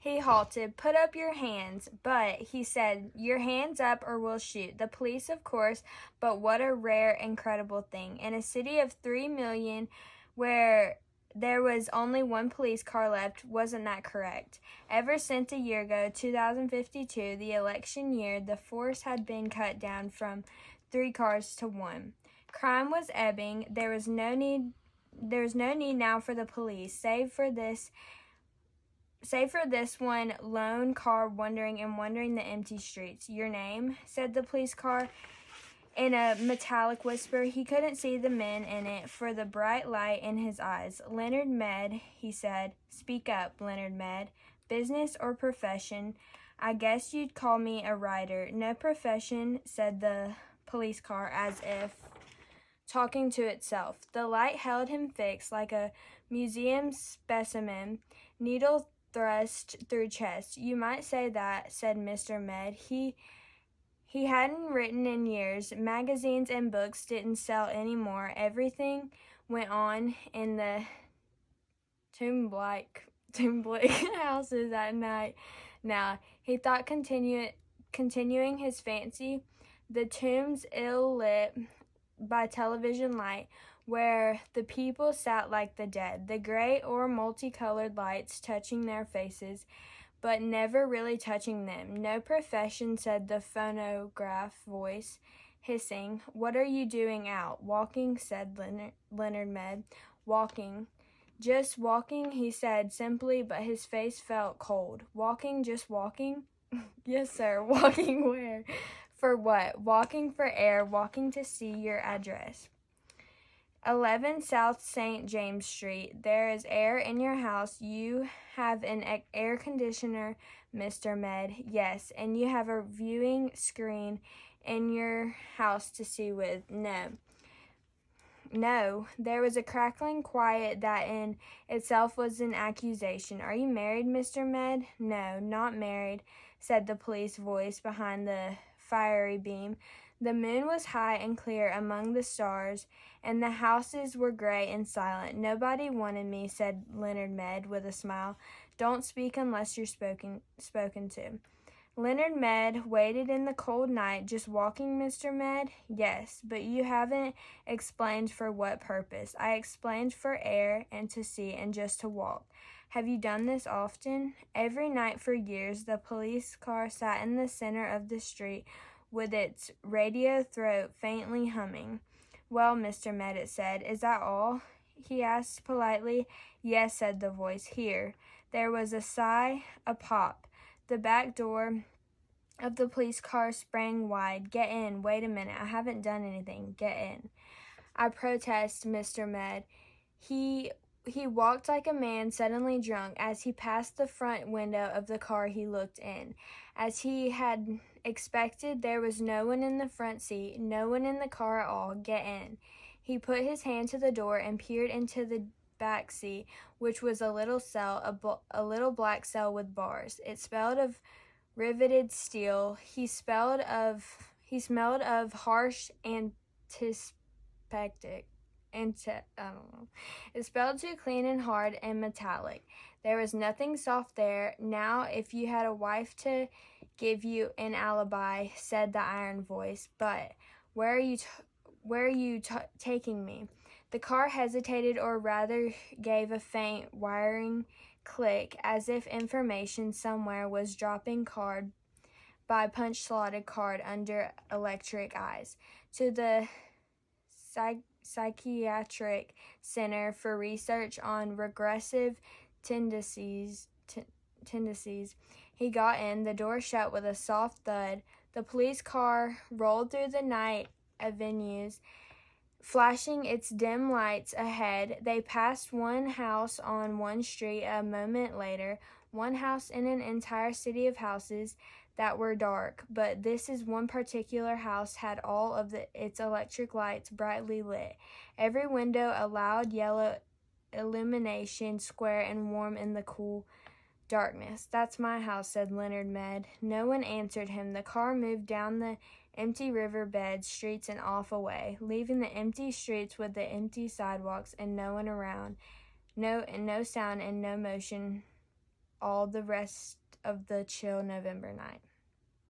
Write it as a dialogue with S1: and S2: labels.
S1: He halted. "Put up your hands." "But," he said, "your hands up or we'll shoot." The police, of course, but what a rare, incredible thing. In a city of 3 million where there was only one police car left, wasn't that correct? Ever since a year ago, 2052, the election year, the force had been cut down from 3 cars to 1. Crime was ebbing. There was no need now for the police, save for this one lone car wandering the empty streets. "Your name?" said the police car in a metallic whisper. He couldn't see the men in it for the bright light in his eyes. "Leonard Med," he said. "Speak up, Leonard Med. Business or profession?" "I guess you'd call me a writer." "No profession," said the police car, as if talking to itself. The light held him fixed like a museum specimen, needle thrust through chest. "You might say that," said Mr. Med. He hadn't written in years. Magazines and books didn't sell any more. Everything went on in the tomb-like houses at night. Now, he thought, continuing his fancy, the tombs ill-lit by television light, where the people sat like the dead, the gray or multicolored lights touching their faces, but never really touching them. "No profession," said the phonograph voice, hissing. "What are you doing out?" "Walking," said Leonard Med. "Walking." "Just walking," he said simply, but his face felt cold. "Walking, just walking?" "Yes, sir." "Walking where?" "For what?" "Walking for air, walking to see your address." 11 South St. James Street. "There is air in your house. You have an air conditioner, Mr. Med." "Yes." "And you have a viewing screen in your house to see with." "No." "No." There was a crackling quiet that in itself was an accusation. "Are you married, Mr. Med?" "No, not married," said the police voice behind the fiery beam. The moon was high and clear among the stars, and the houses were gray and silent. "Nobody wanted me," said Leonard Med with a smile. "Don't speak unless you're spoken to." Leonard Med waited in the cold night. "Just walking, Mr. Med?" "Yes, but you haven't explained for what purpose." "I explained for air and to see and just to walk." "Have you done this often?" "Every night for years." The police car sat in the center of the street with its radio throat faintly humming. "Well, Mr. Med," it said, "is that all?" he asked politely. "Yes," said the voice. "Here." There was a sigh, a pop. The back door of the police car sprang wide. "Get in." "Wait a minute. I haven't done anything." "Get in." "I protest, Mr. Med." He walked like a man suddenly drunk. As he passed the front window of the car, he looked in. As he had expected, there was no one in the front seat, no one in the car at all. "Get in." He put his hand to the door and peered into the back seat, which was a little cell, a little black cell with bars. It smelled of riveted steel. He smelled of harsh antiseptic. It smelled too clean and hard and metallic. There was nothing soft there. "Now, if you had a wife to give you an alibi," said the iron voice. "But where are you taking me?" The car hesitated, or rather gave a faint wiring click, as if information somewhere was dropping card by punch-slotted card under electric eyes. "To the Psychiatric Center for Research on Regressive Tendencies." He got in. The door shut with a soft thud. The police car rolled through the night avenues, flashing its dim lights ahead. They passed one house on one street. A moment later, one house in an entire city of houses that were dark, but this one particular house had all of its electric lights brightly lit. Every window a loud yellow illumination, square and warm in the cool darkness. "That's my house," said Leonard Med. No one answered him. The car moved down the empty riverbed streets and off away, leaving the empty streets with the empty sidewalks and no one around. No sound and no motion all the rest of the chill November night.